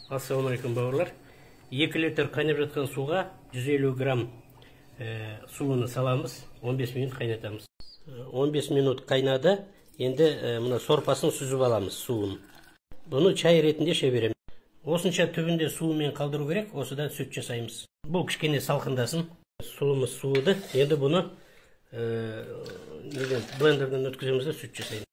Ассалаумалейкум бауырлар. 2 литр қайнап жатқан суға 150 грамм суыны саламыз, 15 минут қайнатамыз. 15 минут қайнады, енді мына сорпасын сүзіп аламыз суын. Бұны чай ретінде іше береміз. Осынша түбінде суымен қалдыру керек, осыдан сүт жасаймыз. Бұл кішкене салқындасын. Суымыз суыды, енді бұны блендерден өткіземіз де сүт жасаймыз.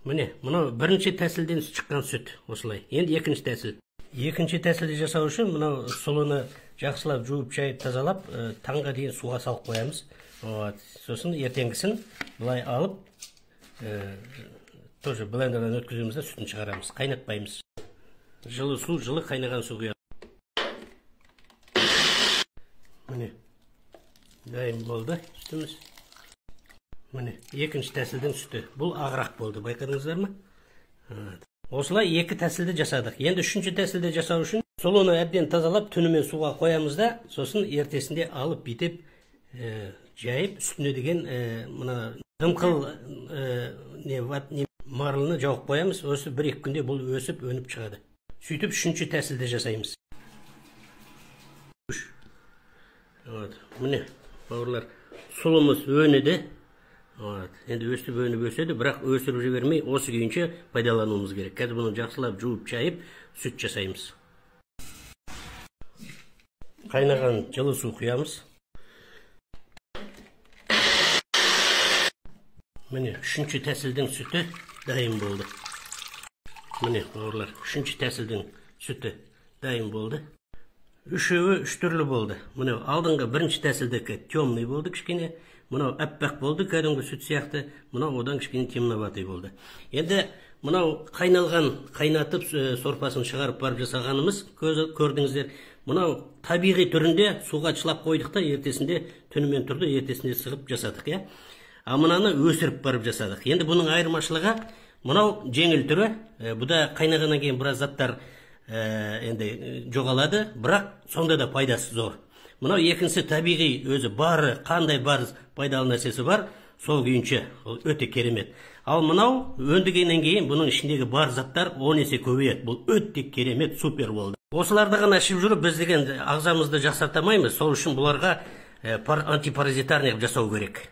Міне, мұнау бірінші тәсілден шыққан сүт, осылай. Енді екінші тәсіл. Екінші тәсілді жасау үшін мұнау сұлыны жақсылап жуып, шайып, тазалап, таңға дейін суға салып қоямыз. Сосын ертеңгісін бұлай алып, тоже блендерден өткіземіз де сүтін шығарамыз, қайнатпаймыз. Жылы су, жылы қайнаған су құямыз. Міне, дайын болды сүтіміз. Міне, екінші тәсілдің сүті. Бұл ағырақ болды, байқадыңыздар ма? Осылай екі тәсілді жасадық. Енді үшінші тәсілді жасау үшін сұлыны әбден тазалап, түнімен суға қоямыз да, сосын ертесінде алып битеп, жайып, үстіне деген мына дымқыл марылны жауып қоямыз. Осы 1-2 күнде бұл өсіп, өніп шығады. Сөйтіп үшінші тәсілді жасаймыз. Міне, бауырлар, сұлымыз өніді. Енді өстіп өніп өседі, бірақ өсіріп жібермей, осы күйінше пайдалануымыз керек. Қазір бұны жақсылап жуып, шайып, сүт жасаймыз. Қайнаған жылы су құямыз. Міне, үшінші тәсілдің сүті дайын болды. Міне, бауырлар, үшінші тәсілдің сүті дайын болды. Үшеуі үш түрлі болды. Міне, алдыңғы бірінші тәсілдікі темный болды кішкене. Мұнау әппақ болды, кәдімгі сүт сияқты, мұнау одан кішкене темноватый болды. Енді мұнау қайнатып сорпасын шығарып барып жасағанымыз, көрдіңіздер. Мұнау табиғи түрінде суға чылап қойдық та, ертесінде түнімен тұрды, ертесінде сығып жасадық. А мұнаны өсіріп барып жасадық. Енді бұның айырмашылығы, мұнау жеңіл түрі, бұда қайнағаннан кейін біраз заттар енді жоғалады, бірақ сонда да пайдасы зор. Мұнау екіншісі табиғи өзі бары, қандай бар пайдалы нәрсесі бар, сол күйінше өте керемет. Ал мұнау өндігеннен кейін бұның ішіндегі бар заттар 10 есе көбейеді. Бұл өте керемет, супер болды. Осыларды ғана ішіп жүріп, біз деген ағзамызды жақсартамаймыз. Сол үшін бұларға антипаразитарный жасау керек.